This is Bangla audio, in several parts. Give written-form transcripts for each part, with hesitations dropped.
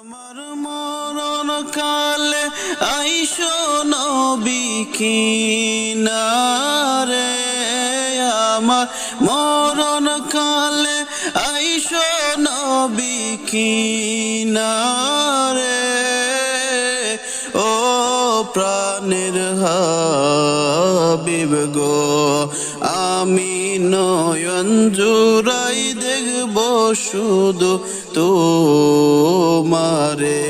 আমার মরণ কালে আইসো নবী কিনারে, আমার মরণ কালে আইসো নবী কিনারে। ও প্রাণের হাবিব গো, আমি নয়ন জুড়াই দেখব শুধু তোমারে,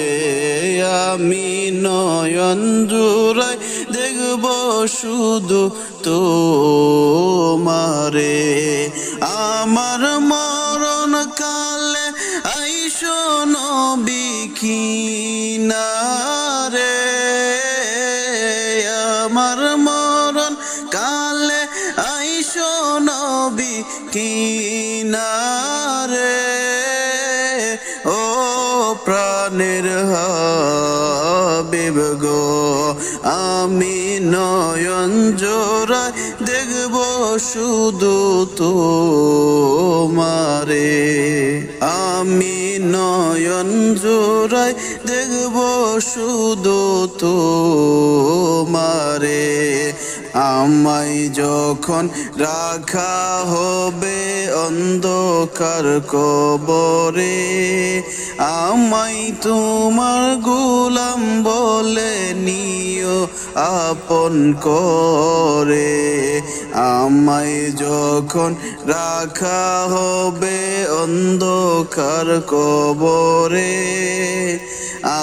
আমি নয়ন জুড়াই দেখব শুধু তোমারে। আমার মরণ কালে আইসো নবী কিনারে, আমার মরণ কালে আইসো নবী কিনারে। ও প্রাণের হাবিব গো, আমি নয়ন জোড়ায় দেখব শুধু তোমারে, আমি নয়ন জোড়ায় দেখব শুধু তোমারে। আমায় যখন রাখা হবে অন্ধকার কবরে, আমায় তোমার গোলাম বলে নিও আপন করে। আমায় যখন রাখা হবে অন্ধকার কবরে,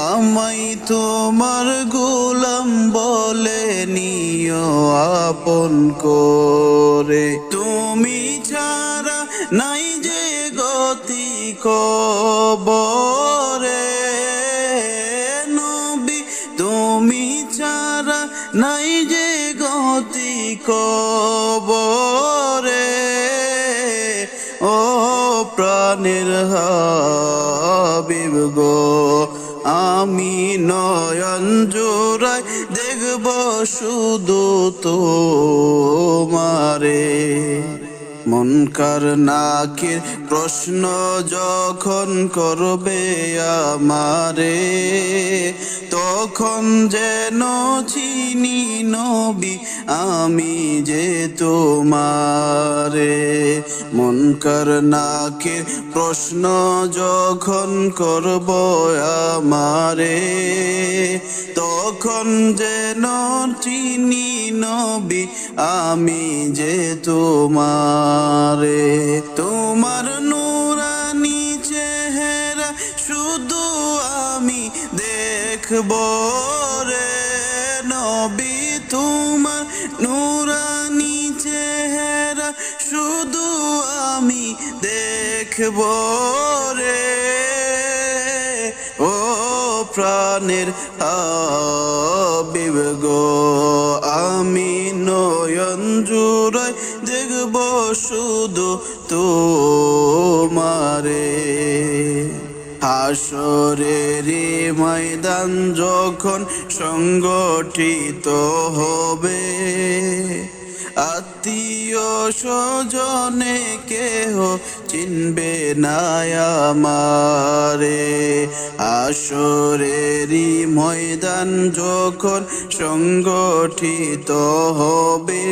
আমায় তোমার গোলাম বলে নিও আপন করে। তুমি ছাড়া নাই যে গতি কবরে নবী, তুমি ছাড়া নাই যে গতি কবরে। ও প্রাণের হাবিব গো, আমি নয়ন জোড়ায় দেখব শুধু তোমারে। মুনকার নাকির প্রশ্ন যখন করবে আমারে, তখন যেন চিনি নবী আমি যে তোমারে। মুনকার নাকির প্রশ্ন যখন করব আমারে, তখন যেন চিনি নবী আমি যে তোমারে। তোমার নূরানি চেহারা শুধু আমি দেখব রে নবী, তোমার নূরানি চেহারা শুধু আমি দেখব রে। ও প্রাণের হাবিব গো, আমি নয়ন জুড়াই দেখব শুধু তোমারে। হাসরেরি ময়দান যখন সংগঠিত হবে, আত্মীয় স্বজনে কেহ চিনবে না আমারে। হাসরেরি ময়দান যখন সংগঠিত হবে,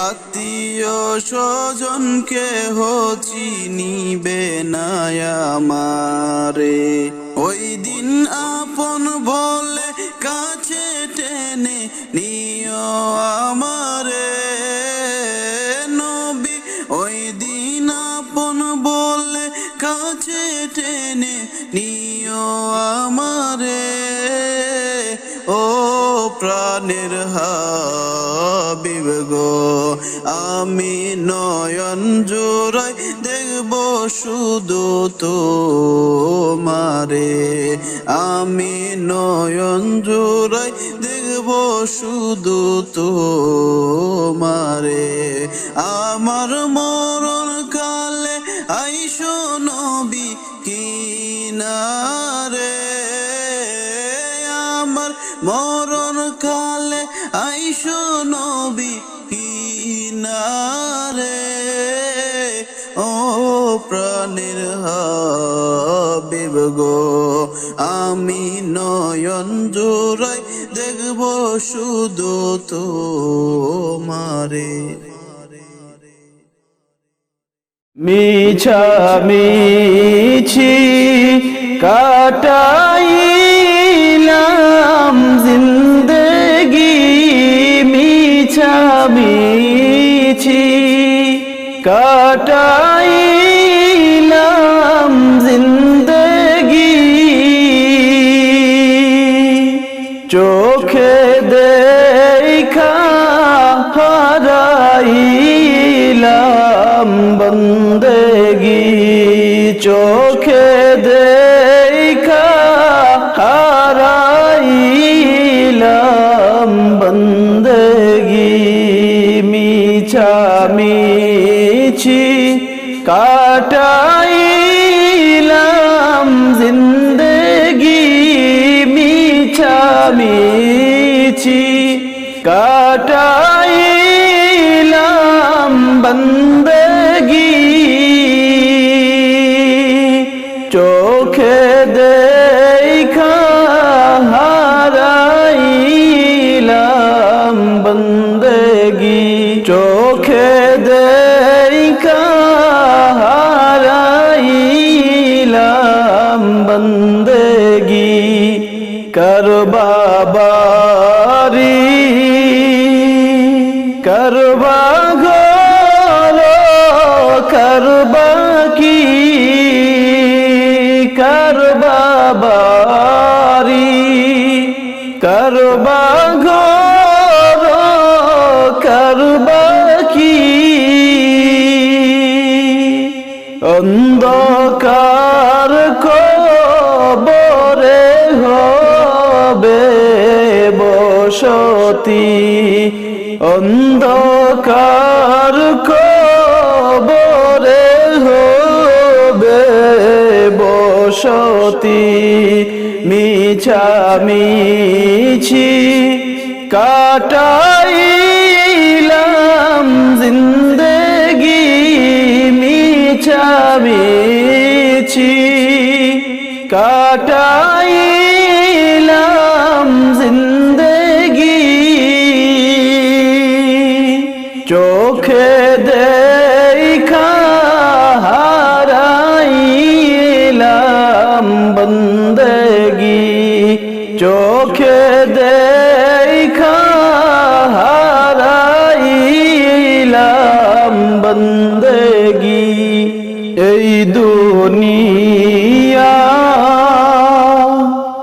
আত্মীয় স্বজন কেহ চিনিবে না আমারে। ওই দিন আপন বলে কাছে টেনে নিও আমারে নবী, ওই দিন আপন বলে কাছে টেনে নিও আমারে। ও প্রাণের হাবিব গো, আমি নয়ন জোড়াই দেখব শুধু তোমারে, আমি নয়ন জোড়াই দেখব শুধু তোমারে। আমার মরণ কালে আইসো নবী কিনারে, আমার মরণ কালে আইসো নবী কিনারে। ও প্রাণের হাবিব গো আমি নয়ন জোড়াই দেখব শুধু তোমারে মিছামিছি কাটাইলাম জিন্দেগি মিছামিছি কাটাইলাম জিন্দেগি চোখে দেখা হারাইলাম বন্দেগি চোখে দেখা হারাইলাম বন্দেগি মিছামিছি কাটাইলাম জিন্দেগি মিছামিছি কাটাইলাম বন্দেগি চোখে দেখা হারাইলাম বন্দেগি চোখে দেখা হারাইলাম বন্দেগি করবাবারি করবা ঘর করবা কি করবাবারি করবা ঘর করবা কি অন্ধকার কবরে হবে বসতি অন্ধকার কবরে হবে বসতি মিছামিছি কাটাইলাম জিন্দেগি মিছামিছি কাটাইলাম জিন্দেগি চোখে দেখা হারাইলাম বন্দেগি চোখে দেখা হারাইলাম বন্দেগি এই দুনিয়া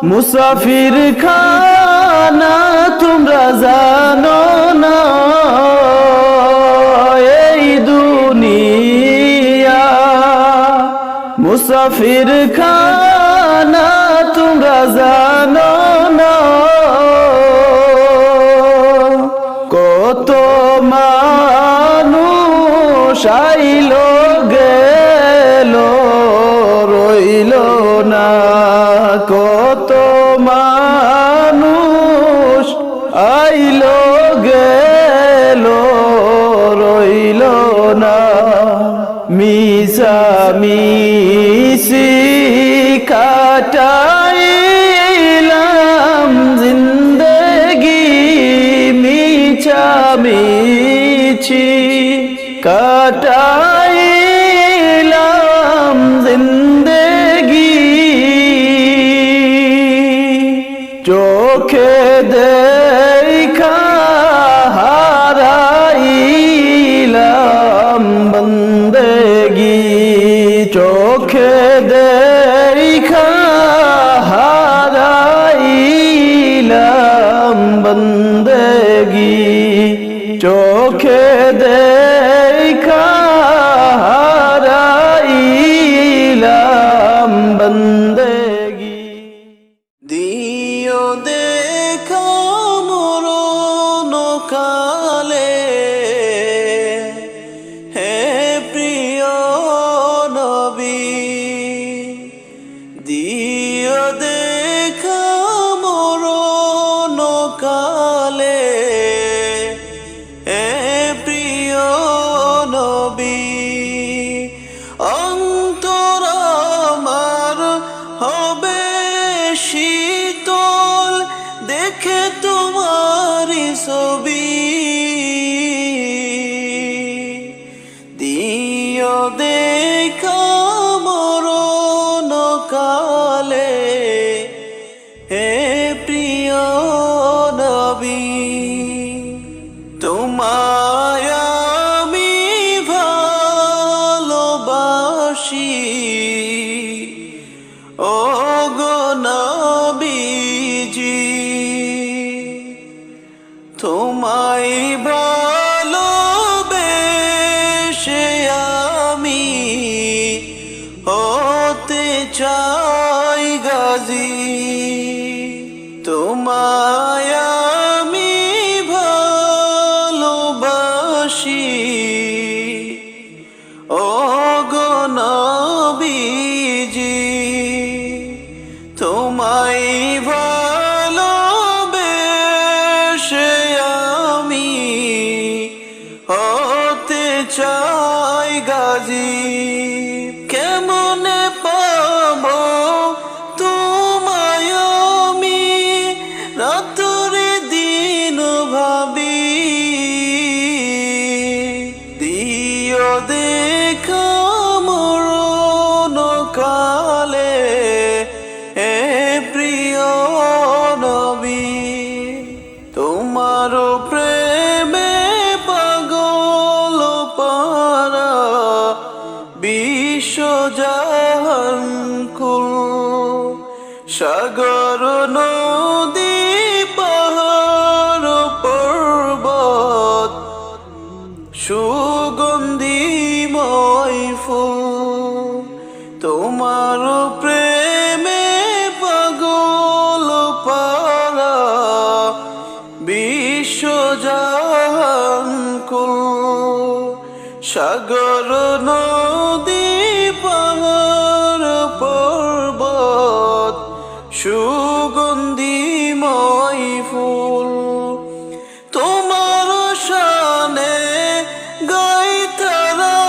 মুসাফির খানা তোমরা জানো না এই দুনিয়া মুসাফির খানা তোমরা জানো না কত মানুষ আইল গেল রইল না কত মানুষ আইল গেল রইল না মিছামিছি কাটাইলাম জিন্দেগি মিছামিছি কাটাইলাম জিন্দেগি চোখে দেখা হারাইলাম বন্দেগি চোখে দেখা হারাইলাম বন্দেগি চোখে দেখা হারাইলাম বন্দেগি দিও দেখা মরণ কালে হে প্রিয় নবী দিও দেখা মরণ কালে হে প্রিয় নবী অন্তর আমার শীতল দেখে তোমারি ছবি, দিও দেখা মরণ কালে হে প্রিয় নবী। তোমায় আমি ভালোবাসি ও গো নবীজি, তোমায় ভালোবেসে আমি হতে চাই গাজী। তোমায় আমি ভালোবাসি ও গো নবীজি, তোমায় ভালোবেসে আমি হতে চাই গাজী। কেমনে পাবো তোমায় আমি রাত্রে দিন ভাবি, দিও দেখা মরণ কালে হে প্রিয় নবী। তোমার প্রেমে পাগল পারা বিশ্বজাহান কুল, সাগর নদী পাহাড় পর্বত সুগন্ধিময় ফুল, তোমার প্রেমে পাগল পারা বিশ্বজাহান কুল, সাগর নদী পাহাড় পর্বত সুগন্ধিময় ফুল, তোমার শানে গাই তারা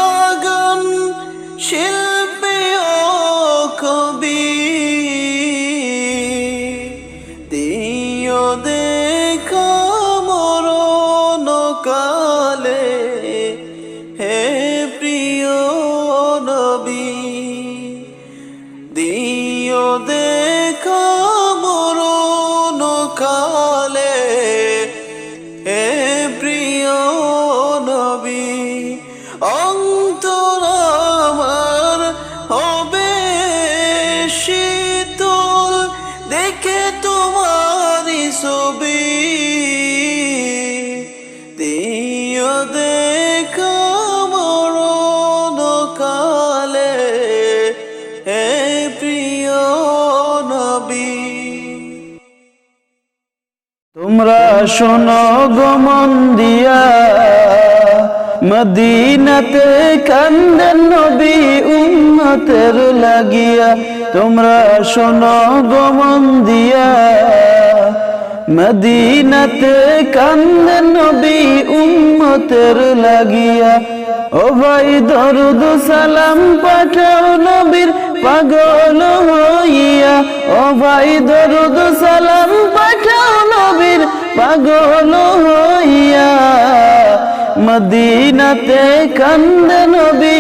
গান শিল্পী ও কবি, দিও দেখা মরণ কালে হে প্রিয় নবী, দিও দেখা মরণ কালে হে প্রিয় নবী। অন্তর আমার হবে শীতল দেখে তোমারি ছবি, দিও দেখা মরণ কালে হে প্রিয় নবী। তোমরা শোনো গো মন দিয়া, মদিনাতে কান্দেন নবী উম্মতের লাগিয়া। তোমরা শোনো গো মন দিয়া, মদিনাতে কান্দেন নবী উম্মতের লাগিয়া। ও ভাই দরুদ সালাম পাঠাও নবীর পাগল হইয়া, ও ভাই দরুদ সালাম পাঠাও নবীর পাগল হইয়া। মদিনাতে কান্দে নবী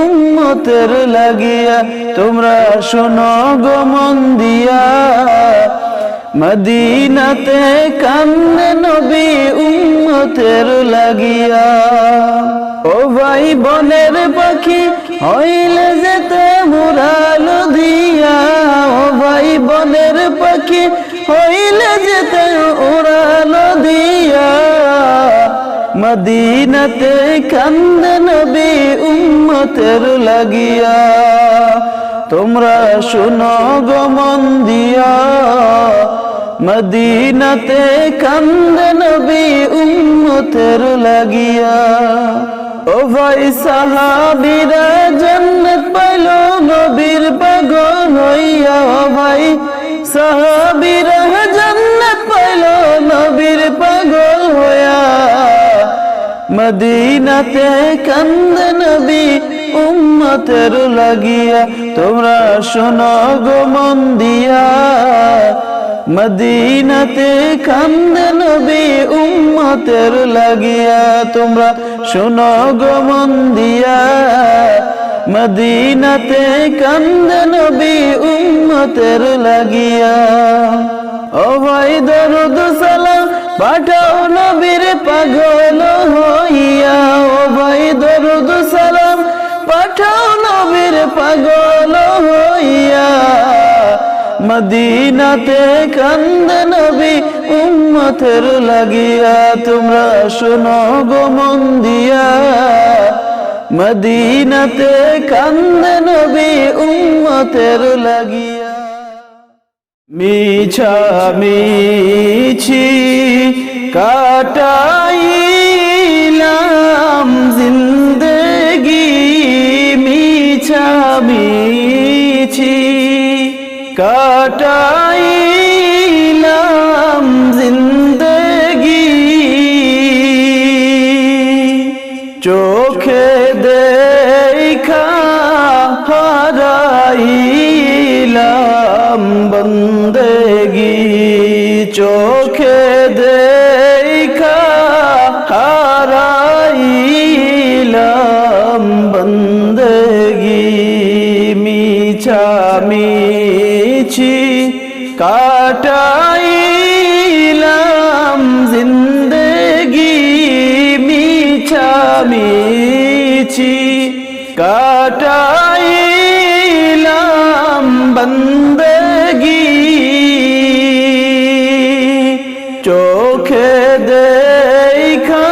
উম্মতের লাগিয়া। তোমরা শোনো গো মন দিয়া, মদিনাতে কান্দে নবী উম্মতের লাগিয়া। ও ভাই বনের পাখি হইলে যেতে মুরাল দিয়া, ও ভাই বনের পাখি হইলে যেতে উড়াল দিয়া। মদিনাতে কান্দে নবী উম্মতের লাগিয়া। তোমরা শোনো গো মন দিয়া, মদিনাতে কান্দে নবী উম্মতের লাগিয়া। ও ভাই সাহাবীরা জান্নাত পাইল নবীর পাগল হইয়া। ও ভাই সাহাবীরা জান্নাত পাইল নবীর পাগল হইয়া। মদিনাতে কান্দে নবী উম্মতের লাগিয়া তোমরা শোনো গো মন দিয়া মদিনাতে কান্দে নবী উম্মতের লাগিয়া তোমরা শোনো গো মন দিয়া মদিনাতে কান্দে নবী উম্মতের লাগিয়া ও ভাই দরুদ সালাম পাঠাও নবীর পাগল হইয়া ও ভাই দরুদ সালাম পাঠাও নবীর পাগল হইয়া মদিনাতে কান্দে নবী উম্মতের লাগিয়া তোমরা শোনো গো মন দিয়া মদিনাতে কান্দে নবী উম্মতের লাগিয়া মিছা মিছি কাটাইলাম জিন্দেগি মিছা মিছি কাটাইলাম জিন্দেগি চোখে দেখা হারাইলাম বন্দেগি চোখে দেখা হারাইলাম বন্দেগি মিছা মিছি কাটাইলাম জিন্দেগি মিছা মিছি কাটাইলাম বন্দেগি চোখে দেখা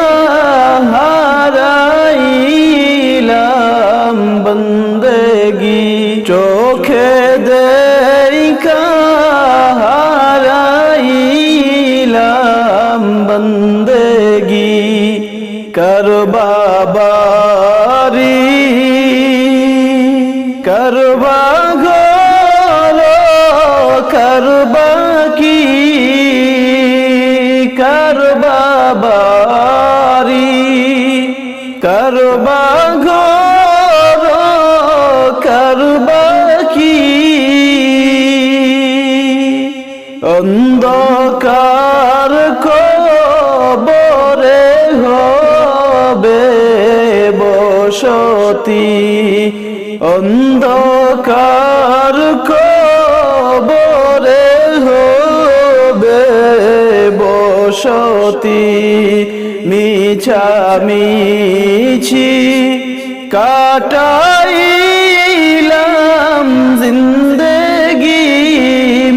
হারাইলাম বন্দেগি চোখে দেখা হারাইলাম বন্দেগি করবাবারি করবা ঘর করবা কি করবাবারি করবা ঘর করবা কি অন্ধকার কবরে হবে বসতি অন্ধকার কবরে হবে বসতি মিছা মিছি কাটাইলাম জিন্দেগি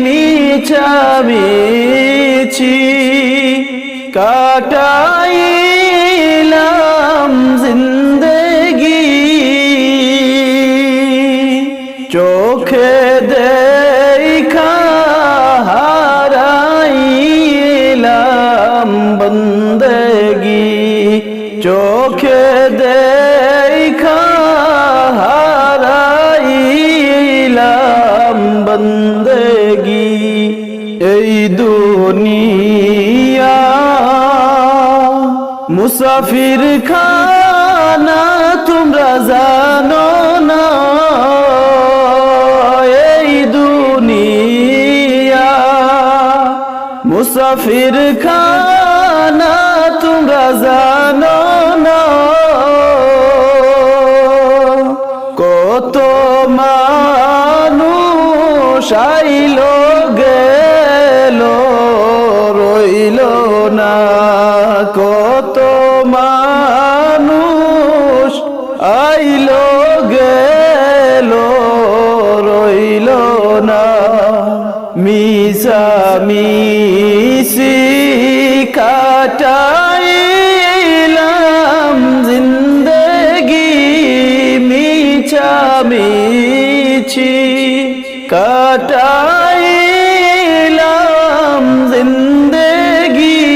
মিছা মিছি কাটাইলাম জিন্দেগি চোখে দেখা হারাইলাম বন্দেগি চোখে দেখা হারাইলাম বন্দেগি এই দুনিয়া মুসাফির খানা তোমরা জানো না এই দুনিয়া মুসাফির খানা তোমরা জানো না কত মানুষ আইলো গেল রইল না কত মানুষ আইলো গেল রইল না মিছা মিছি কাটাইলাম জিন্দেগি মিছা মিছি কাটাইলাম জিন্দেগি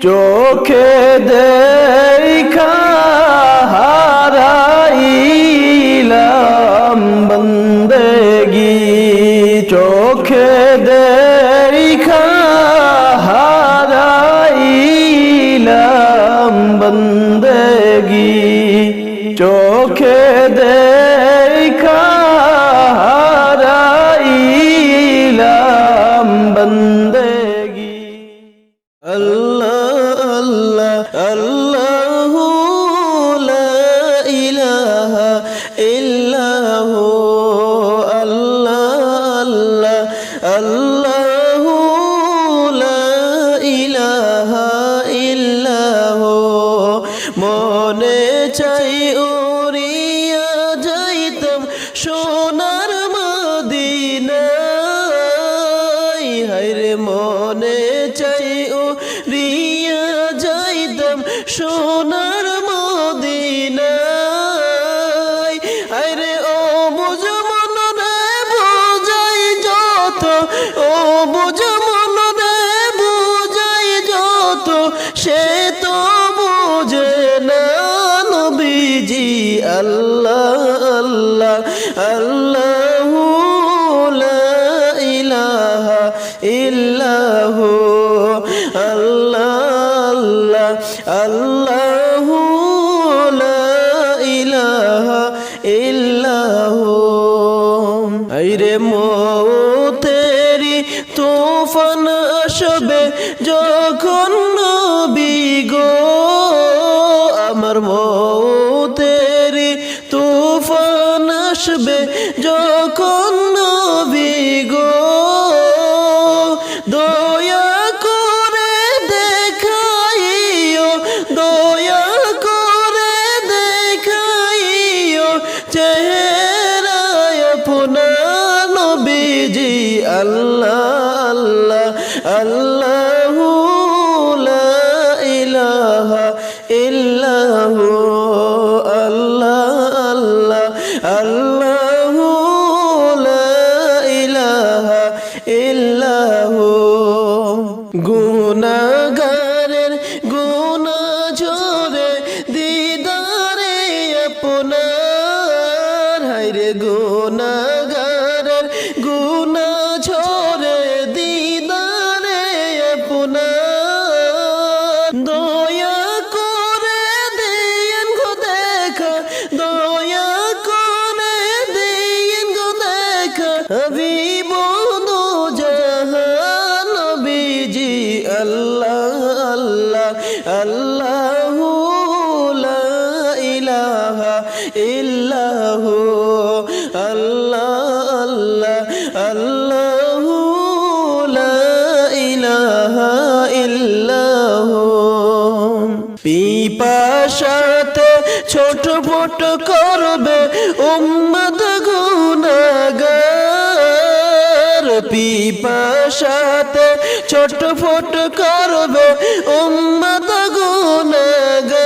চোখে দেখা হারাইলাম বন্দেগি চোখে দেখা হারাইলাম বন্দেগি হায়রে মৌতেরি তুফান আসবে যখন নবী গো, আমার মৌতেরি তুফান আসবে যখন নবী গো, দয়া করে দেখাইও, দয়া করে দেখাইও চেহারা আপনার নবীজি। আল্লাহ আল্লাহ আল্লাহু লা ইলাহা ইল্লাহু, আল্লাহ আল্লাহ আল্লাহু লা ইলাহা ইল্লাহু। গুনাহগারের গুনাহ ঝরে দিদারে আপনার, হায়রে গুনাহগারের গুনাহ ঝরে দিদারে আপনার, দয়া করে দিয়েন গো দেখা, দয়া করে দিয়েন গো দেখা হাবিব দো জাহান নবীজি। আল্লাহ আল্লাহ আল্লাহু লা ইলাহা ইল্লাহু, আল্লাহ আল্লাহ আল্লাহু লা ইলাহা ইল্লাহু। পিপাসাতে ছটফট করবে উম্মত গুনাহগার, পিপাসাতে ছটফট করবে উম্মত গুনাহগার,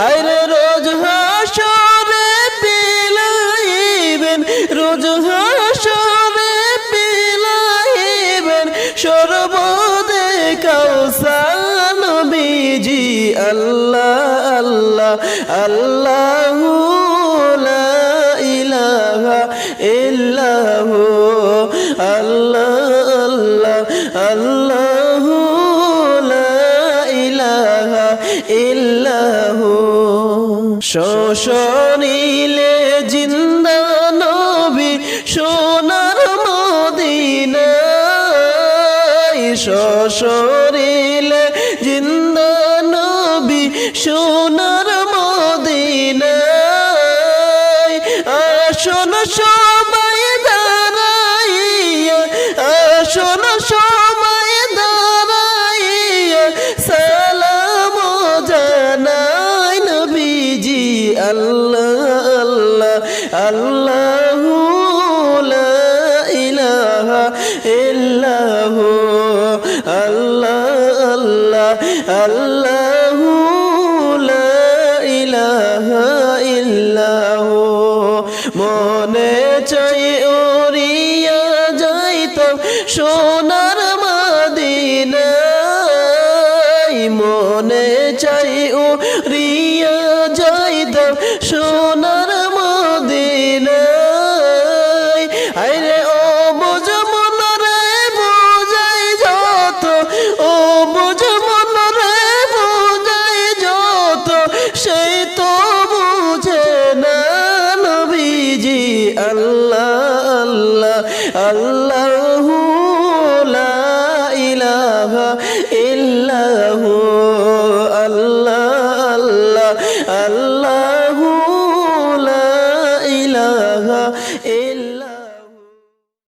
হায়রে রোজ হাসরে বিলাইবেন, রোজ হাসরে বিলাইবেন সর্বদে কাউসার নবীজি। আল্লাহ আল্লাহ আল্লাহু লা ইলাহা ইল্লাহু, আল্লাহ আল্লাহ আল্লাহু লা ইলাহা ইল্লাহু। শোষণিলে জিন্দা নবী সোনার মদিনায়, শোষণিলে জিন্দা নবী সোনার মদিনায়, আসন সবাই দাঁড়াইয়া, আসন সবাই দাঁড়াইয়া সালাম জানাই নবীজি। আল্লাহ আল্লাহ আল্লাহু লা ইলাহা ইল্লাহু, আল্লাহ আল্লাহ আল্লাহু লা ইলাহা ইল্লাহু। মনে চাই উড়িয়া যাইতাম সোনার মদিনায়, মনে চাই উড়িয়া যাইতাম সোনার মদিনায়, হায়রে ও বুঝ মন রে বুঝাই যত, ও বুঝ মন রে বুঝাই যত, সেই তো বুঝে না নবীজি। আল্লাহ আল্লাহ আল্লাহু